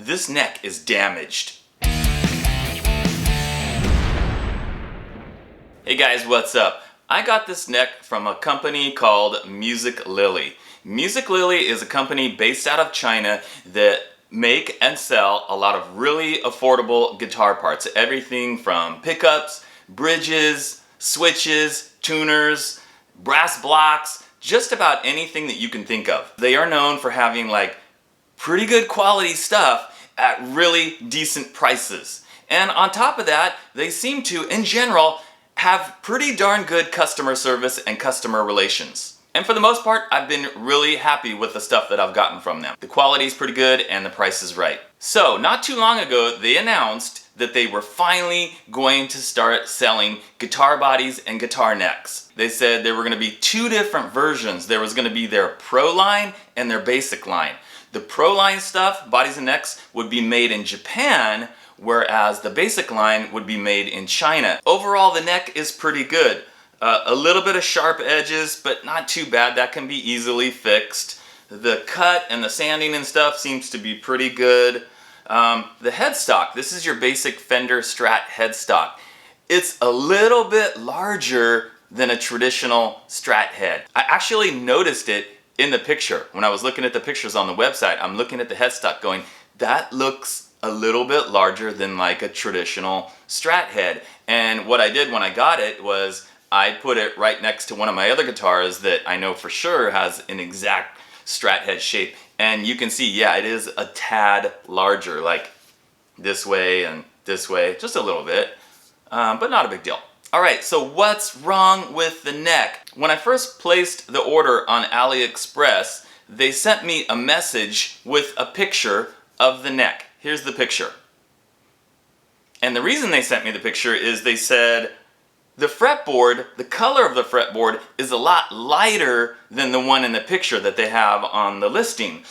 This neck is damaged. Hey guys, what's up? I got this neck from a company called Musiclily. Musiclily is a company based out of China that make and sell a lot of really affordable guitar parts. Everything from pickups, bridges, switches, tuners, brass blocks, just about anything that you can think of. They are known for having like pretty good quality stuff at really decent prices. And on top of that, they seem to, in general, have pretty darn good customer service and customer relations. And for the most part, I've been really happy with the stuff that I've gotten from them. The quality is pretty good and the price is right. So, not too long ago, they announced that they were finally going to start selling guitar bodies and guitar necks. They said there were going to be two different versions. There was going to be their Pro line and their Basic line. The Pro line stuff, bodies and necks, would be made in Japan, whereas the Basic line would be made in China. Overall, the neck is pretty good. A little bit of sharp edges, but not too bad. That can be easily fixed. The cut and the sanding and stuff seems to be pretty good. The headstock, this is your basic Fender Strat headstock. It's a little bit larger than a traditional Strat head. I actually noticed it in the picture. When I was looking at the pictures on the website, I'm looking at the headstock going, that looks a little bit larger than like a traditional Strat head. And what I did when I got it was I put it right next to one of my other guitars that I know for sure has an exact Strat head shape. And you can see, yeah, it is a tad larger, like this way and this way, just a little bit, but not a big deal. All right, so what's wrong with the neck? When I first placed the order on AliExpress, they sent me a message with a picture of the neck. Here's the picture. And the reason they sent me the picture is they said the fretboard, the color of the fretboard is a lot lighter than the one in the picture that they have on the listing.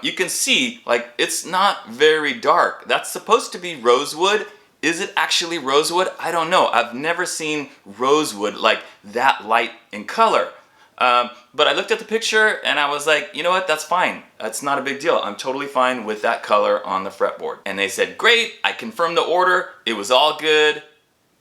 You can see, like, it's not very dark. That's supposed to be rosewood. Is it actually rosewood? I don't know. I've never seen rosewood like that light in color. But I looked at the picture and I was like, you know what, that's fine. That's not a big deal. I'm totally fine with that color on the fretboard. And they said, great, I confirmed the order. It was all good.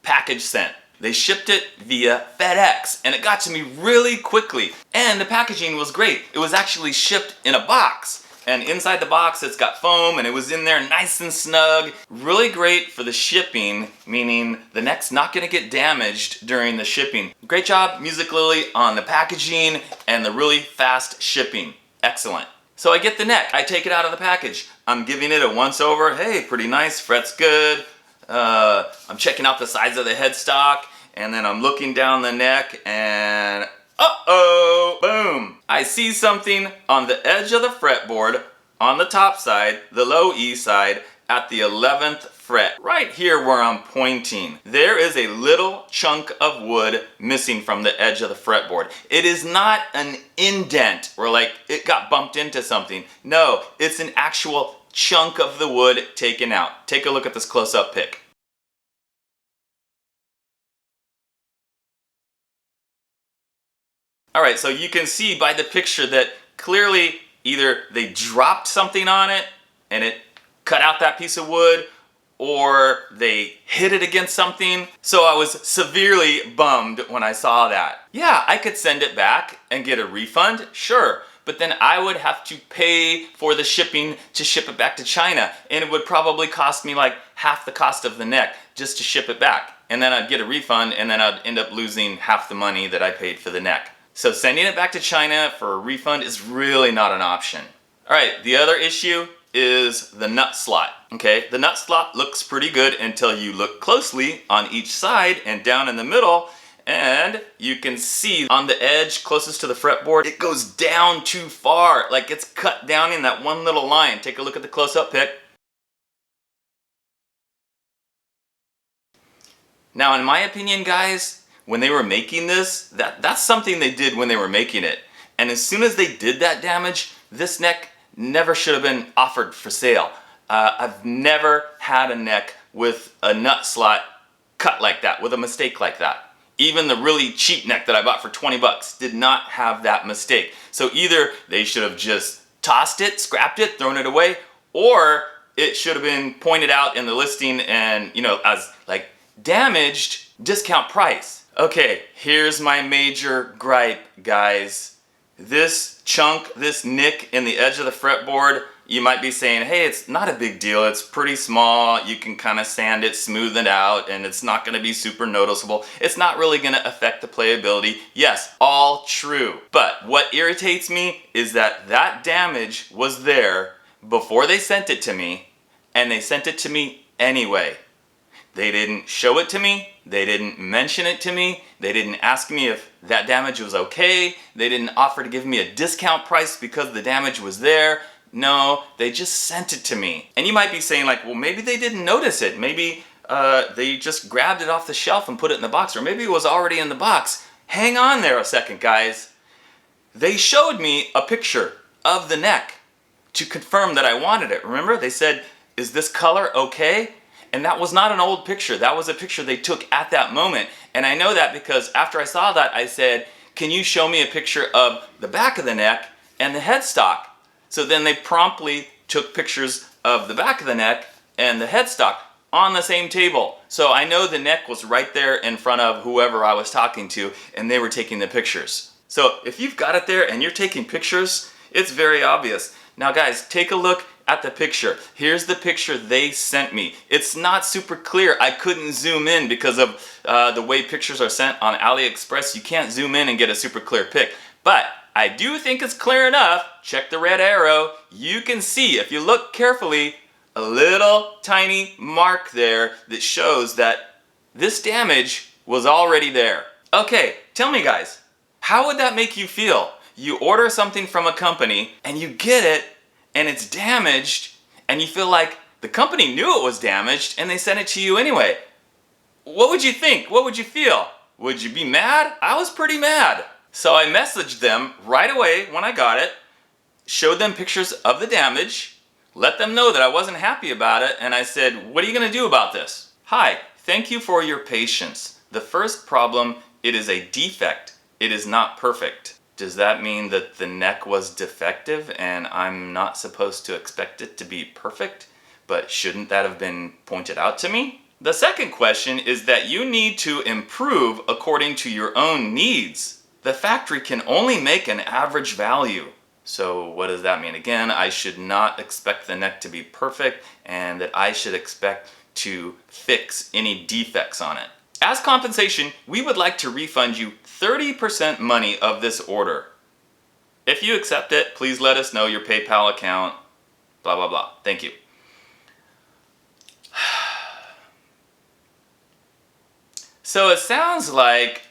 Package sent. They shipped it via FedEx and it got to me really quickly. And the packaging was great. It was actually shipped in a box. And inside the box it's got foam and it was in there nice and snug. Really great for the shipping, meaning the neck's not gonna get damaged during the shipping. Great job, Musiclily, on the packaging and the really fast shipping. Excellent. So I get the neck, I take it out of the package. I'm giving it a once over. Hey, pretty nice, frets good. I'm checking out the sides of the headstock and then I'm looking down the neck and uh-oh, boom. I see something on the edge of the fretboard on the top side, the low E side, at the 11th fret. Right here where I'm pointing, there is a little chunk of wood missing from the edge of the fretboard. It is not an indent or like it got bumped into something. No, it's an actual chunk of the wood taken out. Take a look at this close-up pic. Alright, so you can see by the picture that clearly either they dropped something on it and it cut out that piece of wood, or they hit it against something. So I was severely bummed when I saw that. Yeah, I could send it back and get a refund, sure, but then I would have to pay for the shipping to ship it back to China, and it would probably cost me like half the cost of the neck just to ship it back. And then I'd get a refund and then I'd end up losing half the money that I paid for the neck. So sending it back to China for a refund is really not an option. All right, the other issue is the nut slot. Okay, the nut slot looks pretty good until you look closely on each side and down in the middle, and you can see on the edge closest to the fretboard, it goes down too far, like it's cut down in that one little line. Take a look at the close-up pic. Now, in my opinion, guys, when they were making this, that's something they did when they were making it. And as soon as they did that damage, this neck never should have been offered for sale. I've never had a neck with a nut slot cut like that, with a mistake like that. Even the really cheap neck that I bought for 20 bucks did not have that mistake. So either they should have just tossed it, scrapped it, thrown it away, or it should have been pointed out in the listing and, as like damaged discount price. Okay, here's my major gripe, guys. This chunk, this nick in the edge of the fretboard, you might be saying, hey, it's not a big deal. It's pretty small. You can kind of sand it, smooth it out, and it's not going to be super noticeable. It's not really going to affect the playability. Yes, all true. But what irritates me is that that damage was there before they sent it to me, and they sent it to me anyway. They didn't show it to me. They didn't mention it to me. They didn't ask me if that damage was okay. They didn't offer to give me a discount price because the damage was there. No, they just sent it to me. And you might be saying like, well, maybe they didn't notice it. Maybe they just grabbed it off the shelf and put it in the box, or maybe it was already in the box. Hang on there a second, guys. They showed me a picture of the neck to confirm that I wanted it. Remember, they said, is this color okay? And that was not an old picture. That was a picture they took at that moment. And I know that because after I saw that, I said, can you show me a picture of the back of the neck and the headstock? So then they promptly took pictures of the back of the neck and the headstock on the same table. So I know the neck was right there in front of whoever I was talking to, and they were taking the pictures. So if you've got it there and you're taking pictures, it's very obvious. Now guys, take a look at the picture. Here's the picture they sent me. It's not super clear. I couldn't zoom in because of the way pictures are sent on AliExpress. You can't zoom in and get a super clear pic. But I do think it's clear enough. Check the red arrow. You can see, if you look carefully, a little tiny mark there that shows that this damage was already there. Okay, tell me guys, how would that make you feel? You order something from a company and you get it and it's damaged, and you feel like the company knew it was damaged and they sent it to you anyway. What would you think? What would you feel? Would you be mad? I was pretty mad. So I messaged them right away when I got it, showed them pictures of the damage, let them know that I wasn't happy about it, and I said, what are you gonna do about this? Hi, thank you for your patience. The first problem, it is a defect. It is not perfect. Does that mean that the neck was defective and I'm not supposed to expect it to be perfect? But shouldn't that have been pointed out to me? The second question is that you need to improve according to your own needs. The factory can only make an average value. So what does that mean? Again, I should not expect the neck to be perfect and that I should expect to fix any defects on it. As compensation, we would like to refund you 30% money of this order. If you accept it, please let us know your PayPal account, blah, blah, blah. Thank you. So it sounds like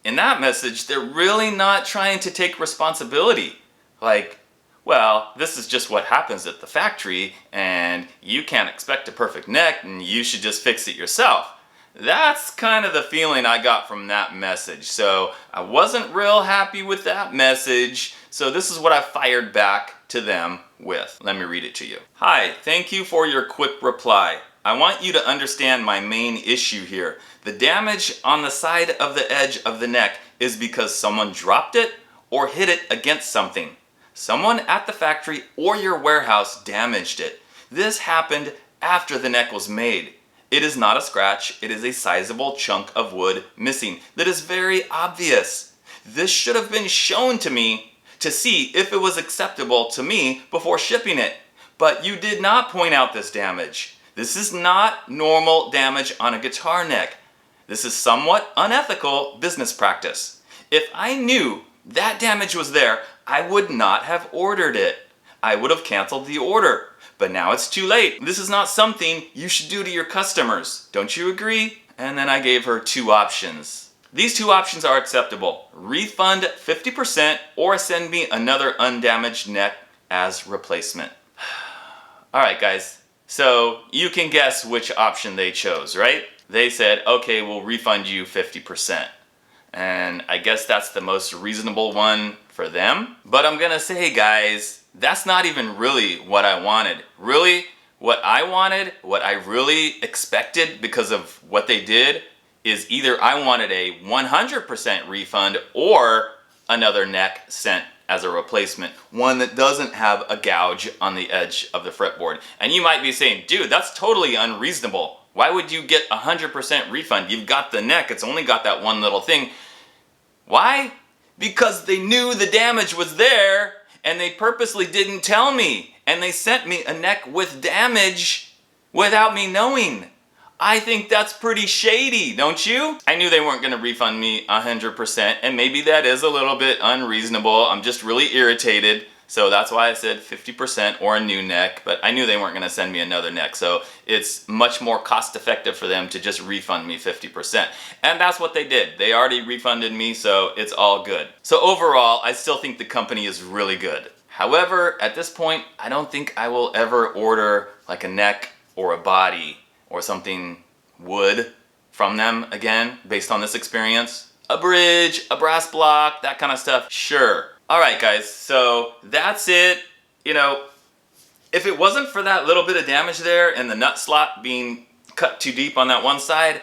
in that message, they're really not trying to take responsibility. Like, well, this is just what happens at the factory and you can't expect a perfect neck and you should just fix it yourself. That's kind of the feeling I got from that message. So I wasn't real happy with that message. So this is what I fired back to them with. Let me read it to you. Hi, thank you for your quick reply. I want you to understand my main issue here. The damage on the side of the edge of the neck is because someone dropped it or hit it against something. Someone at the factory or your warehouse damaged it. This happened after the neck was made. It is not a scratch, it is a sizable chunk of wood missing that is very obvious. This should have been shown to me to see if it was acceptable to me before shipping it. But you did not point out this damage. This is not normal damage on a guitar neck. This is somewhat unethical business practice. If I knew that damage was there, I would not have ordered it. I would have canceled the order. But now it's too late. This is not something you should do to your customers. Don't you agree? And then I gave her two options. These two options are acceptable. Refund 50% or send me another undamaged neck as replacement. Alright guys, so you can guess which option they chose, right? They said, okay, we'll refund you 50%. And I guess that's the most reasonable one for them. But I'm gonna say, guys, that's not even really what I wanted. Really, what I wanted, what I really expected because of what they did, is either I wanted a 100% refund or another neck sent as a replacement, one that doesn't have a gouge on the edge of the fretboard. And you might be saying, dude, that's totally unreasonable. Why would you get 100% refund? You've got the neck, it's only got that one little thing. Why? Because they knew the damage was there and they purposely didn't tell me. And they sent me a neck with damage without me knowing. I think that's pretty shady, don't you? I knew they weren't gonna refund me 100%, and maybe that is a little bit unreasonable. I'm just really irritated. So that's why I said 50% or a new neck, but I knew they weren't gonna send me another neck. So it's much more cost effective for them to just refund me 50%. And that's what they did. They already refunded me, so it's all good. So overall, I still think the company is really good. However, at this point, I don't think I will ever order like a neck or a body or something wood from them again, based on this experience. A bridge, a brass block, that kind of stuff, sure. All right, guys, so that's it. You know, if it wasn't for that little bit of damage there and the nut slot being cut too deep on that one side,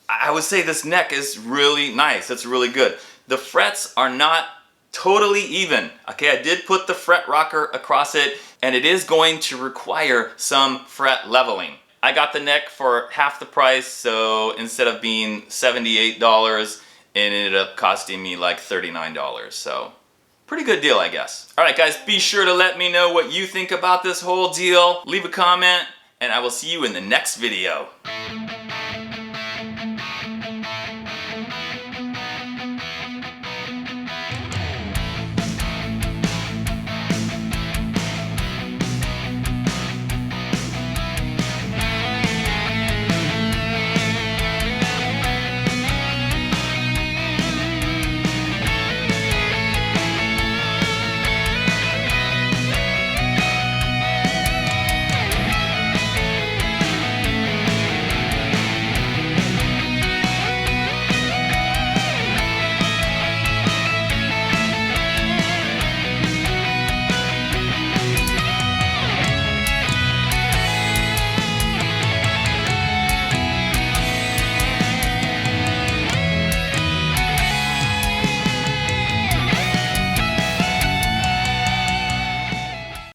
I would say this neck is really nice. It's really good. The frets are not totally even. Okay, I did put the fret rocker across it, and it is going to require some fret leveling. I got the neck for half the price, so instead of being $78, it ended up costing me like $39. So pretty good deal, I guess. All right, guys, be sure to let me know what you think about this whole deal. Leave a comment, and I will see you in the next video.